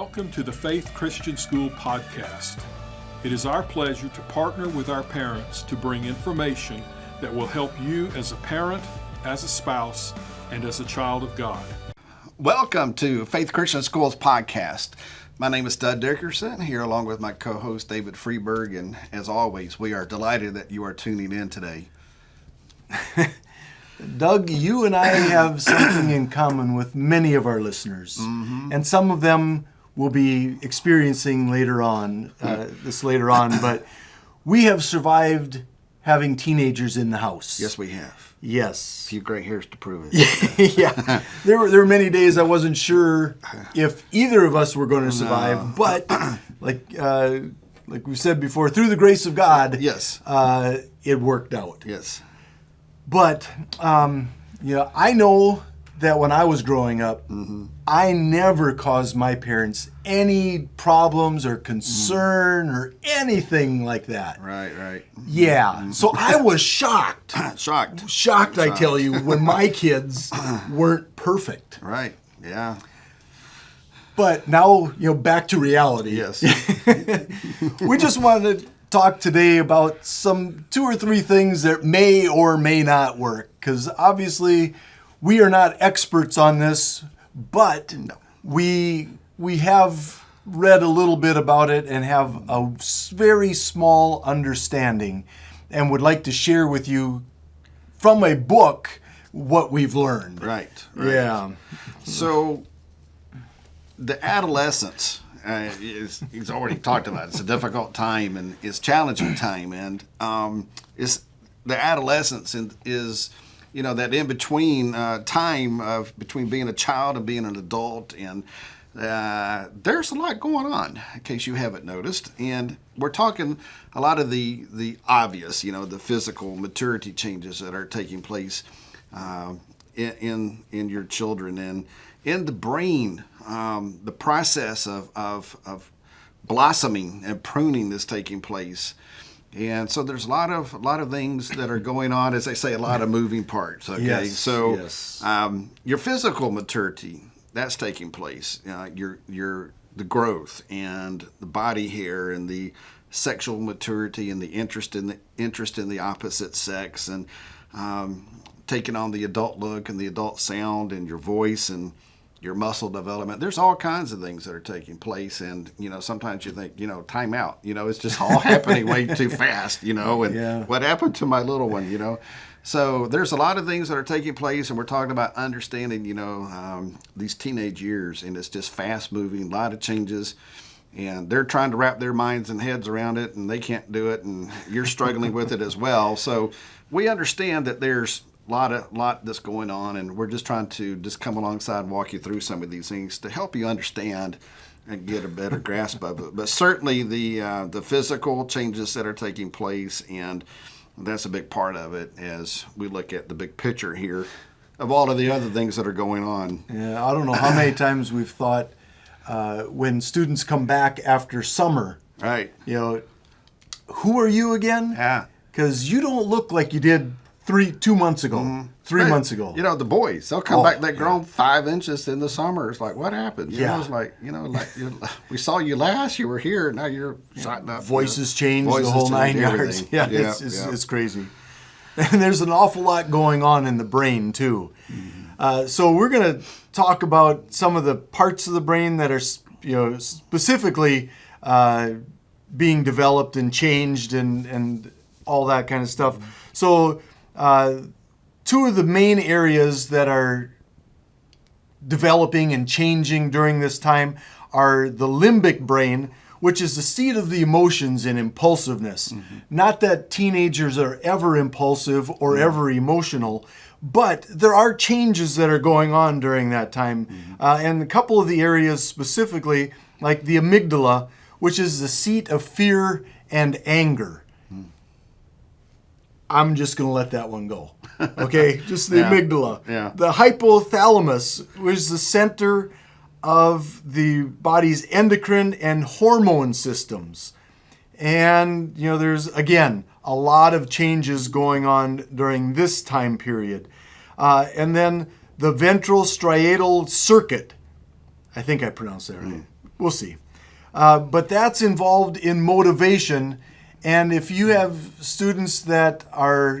Welcome to the Faith Christian School podcast. It is our pleasure to partner with our parents to bring information that will help you as a parent, as a spouse, and as a child of God. Welcome to Faith Christian School's podcast. My name is Dickerson, here along with my co-host David Freberg, and as always, we are delighted that you are tuning in today. Doug, you and I have something in common with many of our listeners, and some of them will be experiencing later on, but we have survived having teenagers in the house. Yes, we have. Yes. A few gray hairs to prove it. Yeah. There were many days I wasn't sure if either of us were going to survive, but like we said before, through the grace of God, Yes. It worked out. Yes. But, I know that when I was growing up, I never caused my parents any problems or concern or anything like that. Right. Yeah. So I was shocked. Shocked, I tell you, when my kids weren't perfect. Right, yeah. But now, back to reality. Yes. We just wanted to talk today about some 2 or 3 things that may or may not work, because obviously we are not experts on this, but we have read a little bit about it and have a very small understanding, and would like to share with you from a book what we've learned. Right. Yeah. So the adolescence, he's already talked about. It's a difficult time and it's a challenging time, and it's the adolescence is that in between time of between being a child and being an adult, and there's a lot going on in case you haven't noticed, and we're talking a lot of the obvious, the physical maturity changes that are taking place in your children and in the brain. The process of blossoming and pruning is taking place, and so there's a lot of things that are going on. As I say, a lot of moving parts. Okay, yes, so yes. Your physical maturity, that's taking place. The growth and the body hair and the sexual maturity and the interest in the opposite sex, and taking on the adult look and the adult sound and your voice and your muscle development. There's all kinds of things that are taking place, and sometimes you think, time out. It's just all happening way too fast. And what happened to my little one? So there's a lot of things that are taking place, and we're talking about understanding, these teenage years, and it's just fast moving, a lot of changes, and they're trying to wrap their minds and heads around it, and they can't do it, and you're struggling with it as well. So we understand that there's lot that's going on, and we're just trying to just come alongside and walk you through some of these things to help you understand and get a better grasp of it. But certainly the physical changes that are taking place, and that's a big part of it as we look at the big picture here of all of the other things that are going on. Yeah, I don't know how many times we've thought when students come back after summer, right? Who are you again? Yeah, because you don't look like you did 2 months ago, 3 months ago. The boys, they'll come back, they're grown 5 inches in the summer. It's like, what happened? It's like, we saw you last, you were here, now you're shotting up. Voices changed, the whole 9 yards. Yeah, it's crazy. And there's an awful lot going on in the brain, too. So we're going to talk about some of the parts of the brain that are, specifically being developed and changed and all that kind of stuff. So 2 of the main areas that are developing and changing during this time are the limbic brain, which is the seat of the emotions and impulsiveness. Not that teenagers are ever impulsive or ever emotional, but there are changes that are going on during that time. And a couple of the areas specifically, like the amygdala, which is the seat of fear and anger. I'm just going to let that one go. Okay? Just the amygdala. Yeah. The hypothalamus, which is the center of the body's endocrine and hormone systems. And, there's, again, a lot of changes going on during this time period. And then the ventral striatal circuit. I think I pronounced that right. We'll see. But that's involved in motivation. And if you have students that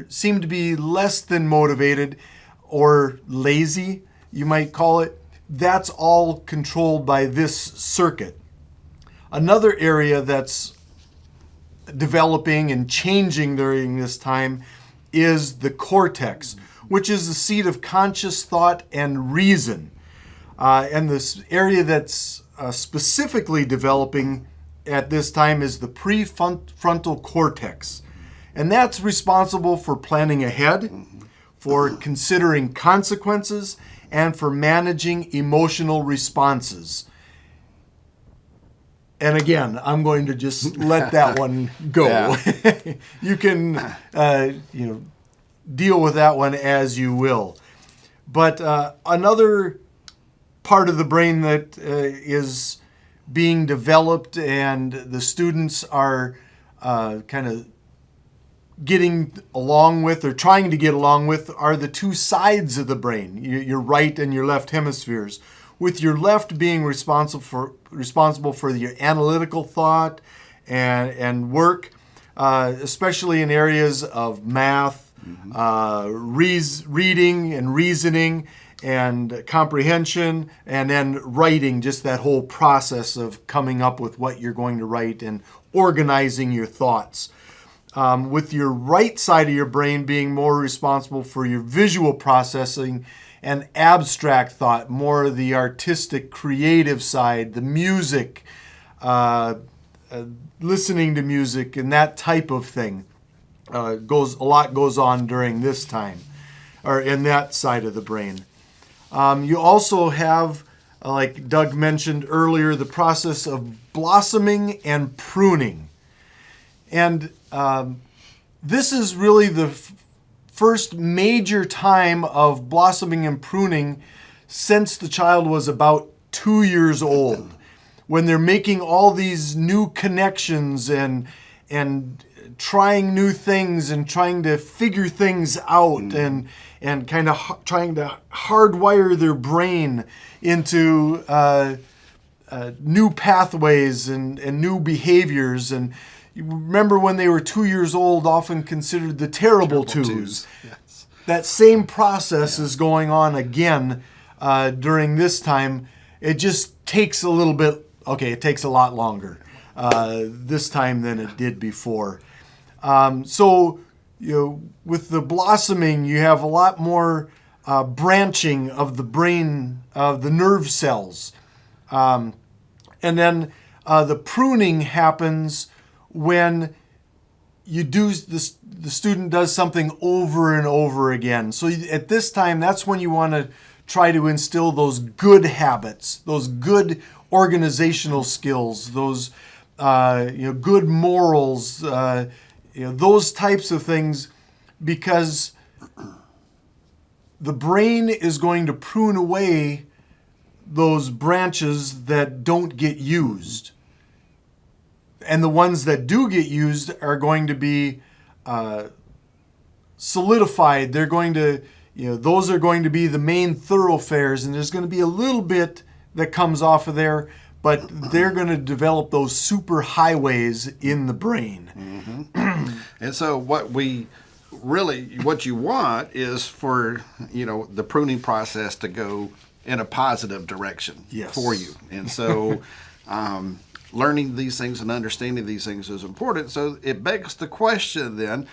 seem to be less than motivated or lazy, you might call it, that's all controlled by this circuit. Another area that's developing and changing during this time is the cortex, which is the seat of conscious thought and reason. And this area that's specifically developing at this time is the prefrontal cortex. And that's responsible for planning ahead, for considering consequences, and for managing emotional responses. And again, I'm going to just let that one go. You can deal with that one as you will. But another part of the brain that is being developed and the students are kind of getting along with or trying to get along with are the two sides of the brain, your right and your left hemispheres, with your left being responsible for your analytical thought and work, especially in areas of math, reading and reasoning and comprehension, and then writing, just that whole process of coming up with what you're going to write and organizing your thoughts. With your right side of your brain being more responsible for your visual processing and abstract thought, more of the artistic, creative side, the music, listening to music, and that type of thing. A lot goes on during this time, or in that side of the brain. You also have, like Doug mentioned earlier, the process of blossoming and pruning. And this is really the first major time of blossoming and pruning since the child was about 2 years old, when they're making all these new connections and trying new things and trying to figure things out and kind of trying to hardwire their brain into new pathways and new behaviors. And you remember when they were 2 years old, often considered the terrible twos. Yes. That same process is going on again during this time. It just takes a little bit, it takes a lot longer this time than it did before. So, with the blossoming, you have a lot more branching of the brain, of the nerve cells. And then the pruning happens when the student does something over and over again. So at this time, that's when you want to try to instill those good habits, those good organizational skills, those good morals, those types of things, because the brain is going to prune away those branches that don't get used. And the ones that do get used are going to be solidified. They're going to, those are going to be the main thoroughfares, and there's going to be a little bit that comes off of there, but they're going to develop those super highways in the brain. Mm-hmm. And so what you want is for, the pruning process to go in a positive direction for you. And so learning these things and understanding these things is important. So it begs the question then,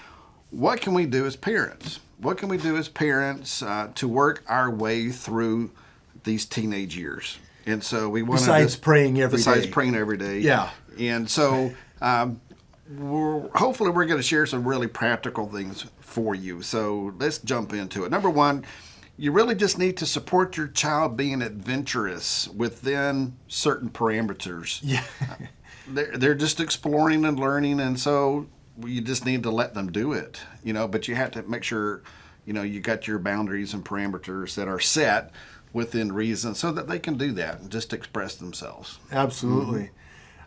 what can we do as parents? What can we do as parents to work our way through these teenage years? And so we want besides praying every day. Yeah. And so hopefully we're going to share some really practical things for you. So let's jump into it. Number one, you really just need to support your child being adventurous within certain parameters. Yeah. They're just exploring and learning, and so you just need to let them do it, but you have to make sure, you got your boundaries and parameters that are set within reason so that they can do that and just express themselves. Absolutely.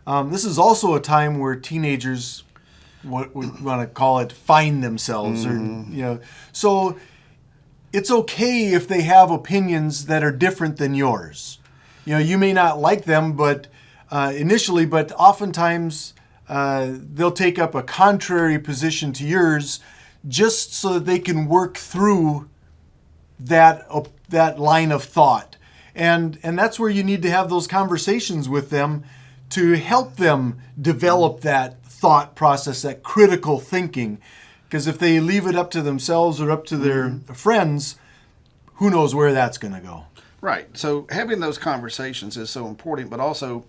Mm-hmm. This is also a time where teenagers, what we want to call it, find themselves. Mm-hmm. Or, so it's okay if they have opinions that are different than yours. You may not like them, but initially, but oftentimes they'll take up a contrary position to yours just so that they can work through that line of thought. And that's where you need to have those conversations with them to help them develop that thought process, that critical thinking. Because if they leave it up to themselves or up to their friends, who knows where that's going to go. Right. So having those conversations is so important, but also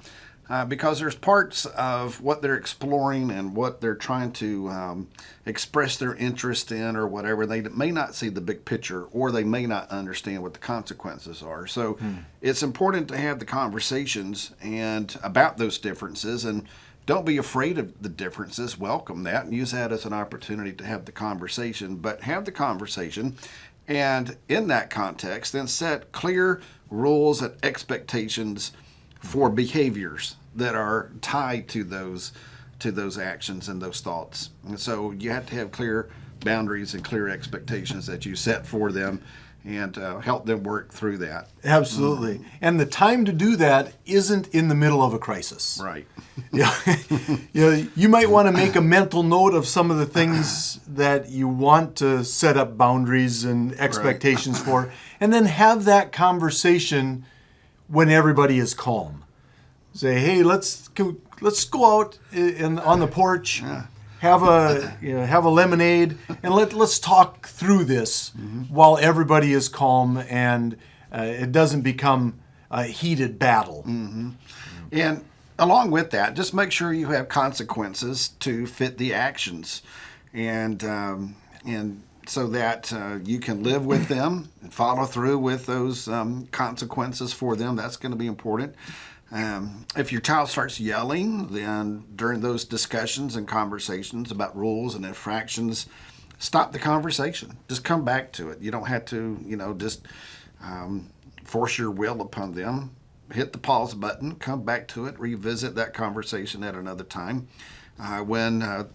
because there's parts of what they're exploring and what they're trying to express their interest in or whatever, they may not see the big picture, or they may not understand what the consequences are. So it's important to have the conversations and about those differences, and don't be afraid of the differences. Welcome that and use that as an opportunity to have the conversation, but have the conversation. And in that context, then set clear rules and expectations for behaviors that are tied to those actions and those thoughts. And so you have to have clear boundaries and clear expectations that you set for them, and help them work through that. Absolutely. And the time to do that isn't in the middle of a crisis. Right. You might want to make a mental note of some of the things that you want to set up boundaries and expectations for, and then have that conversation when everybody is calm. Say, hey, let's go out on the porch. Yeah. Have a lemonade, and let's talk through this while everybody is calm and it doesn't become a heated battle. And along with that, just make sure you have consequences to fit the actions, and so that you can live with them and follow through with those consequences for them. That's going to be important. If your child starts yelling, then during those discussions and conversations about rules and infractions, stop the conversation. Just come back to it. You don't have to, just force your will upon them. Hit the pause button, come back to it, revisit that conversation at another time when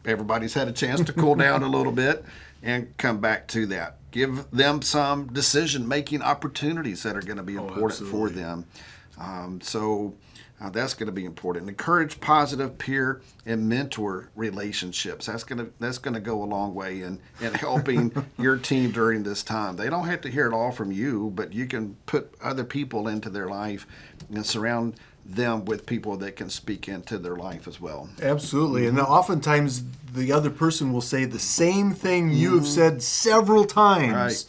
everybody's had a chance to cool down a little bit, and come back to that. Give them some decision-making opportunities that are going to be important for them. So that's going to be important. Encourage positive peer and mentor relationships. That's going to go a long way in helping your team during this time. They don't have to hear it all from you, but you can put other people into their life and surround them with people that can speak into their life as well. Absolutely. And oftentimes the other person will say the same thing you have said several times. Right.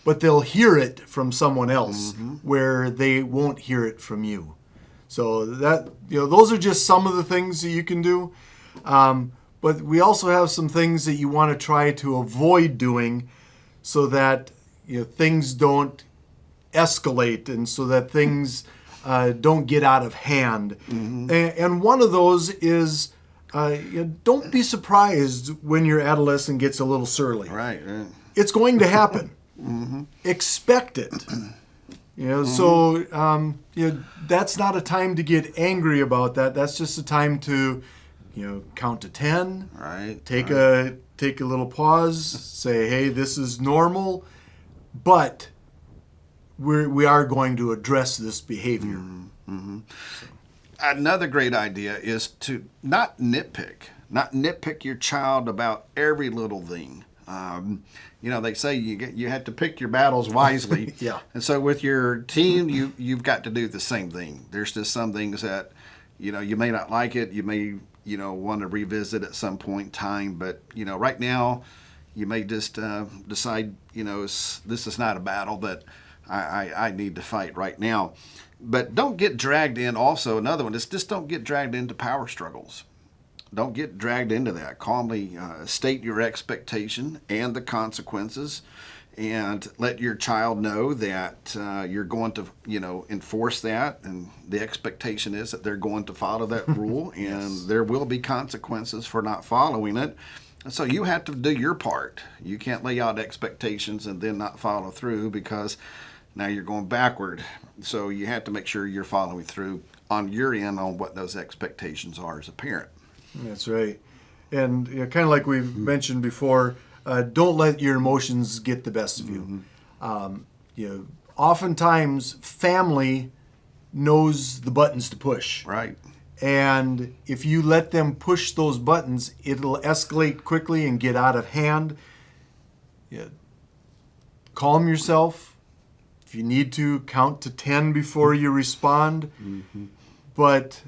But they'll hear it from someone else where they won't hear it from you. So that those are just some of the things that you can do. But we also have some things that you want to try to avoid doing, so that things don't escalate, and so that things don't get out of hand. And one of those is don't be surprised when your adolescent gets a little surly. Right. It's going to happen. Expect it. So that's not a time to get angry about that. That's just a time to count to 10. Right. Take a little pause. Say, hey, this is normal, but we are going to address this behavior. Another great idea is to not nitpick your child about every little thing. They say you have to pick your battles wisely. Yeah. And so with your team, you've got to do the same thing. There's just some things that, you may not like it. You may, want to revisit at some point in time. But, right now, you may just decide, this is not a battle that I need to fight right now. But don't get dragged in. Also, another one is just don't get dragged into power struggles. Don't get dragged into that. Calmly state your expectation and the consequences, and let your child know that you're going to, enforce that, and the expectation is that they're going to follow that rule, and there will be consequences for not following it. And so you have to do your part. You can't lay out expectations and then not follow through, because now you're going backward. So you have to make sure you're following through on your end on what those expectations are as a parent. That's right. And kind of like we've mentioned before, don't let your emotions get the best of you. Oftentimes family knows the buttons to push. Right. And if you let them push those buttons, it'll escalate quickly and get out of hand. Calm yourself. If you need to, count to 10 before you respond. Mm-hmm. But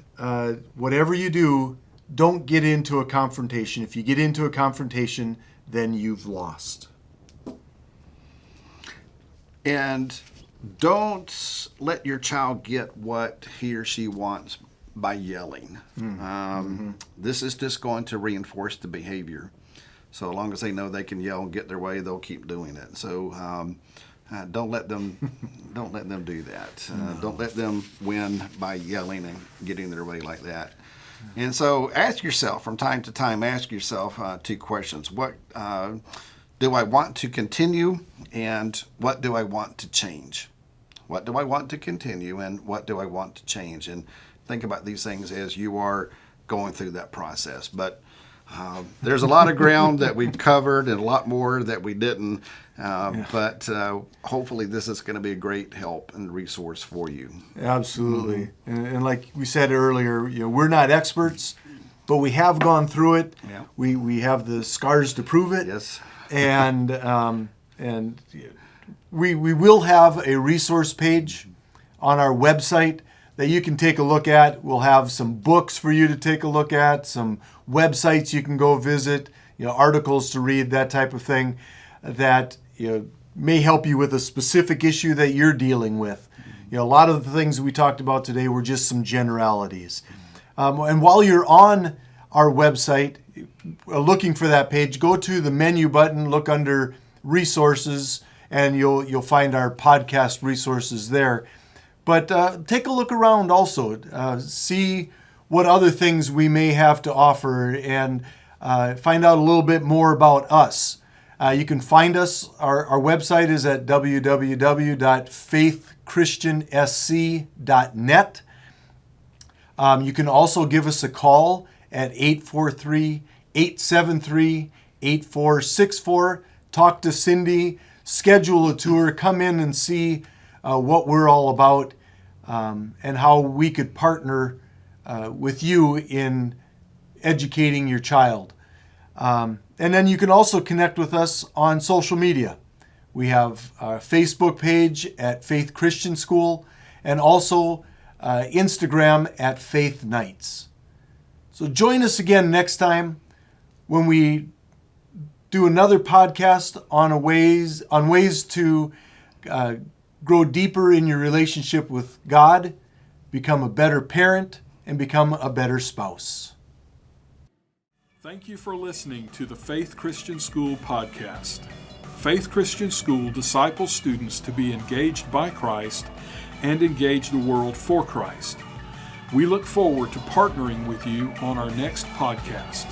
whatever you do, don't get into a confrontation. If you get into a confrontation, then you've lost. And don't let your child get what he or she wants by yelling. This is just going to reinforce the behavior. So as long as they know they can yell and get their way, they'll keep doing it. So don't let them do that. Don't let them win by yelling and getting their way like that. And so ask yourself from time to time, two questions. What do I want to continue, and what do I want to change? What do I want to continue, and what do I want to change? And think about these things as you are going through that process. But there's a lot of ground that we've covered and a lot more that we didn't. But hopefully this is going to be a great help and resource for you. Absolutely. And like we said earlier, we're not experts, but we have gone through it. Yeah. We have the scars to prove it. Yes. And we will have a resource page on our website that you can take a look at. We'll have some books for you to take a look at, some websites you can go visit, articles to read, that type of thing that may help you with a specific issue that you're dealing with. A lot of the things we talked about today were just some generalities. And while you're on our website looking for that page, go to the menu button, look under resources, and you'll find our podcast resources there. But take a look around also. See what other things we may have to offer, and find out a little bit more about us. You can find us. Our website is at www.faithchristiansc.net. You can also give us a call at 843-873-8464. Talk to Cindy, schedule a tour, come in and see what we're all about, and how we could partner with you in educating your child. And then you can also connect with us on social media. We have a Facebook page at Faith Christian School, and also Instagram at Faith Nights. So join us again next time when we do another podcast on ways to grow deeper in your relationship with God, become a better parent, and become a better spouse. Thank you for listening to the Faith Christian School podcast. Faith Christian School disciples students to be engaged by Christ and engage the world for Christ. We look forward to partnering with you on our next podcast.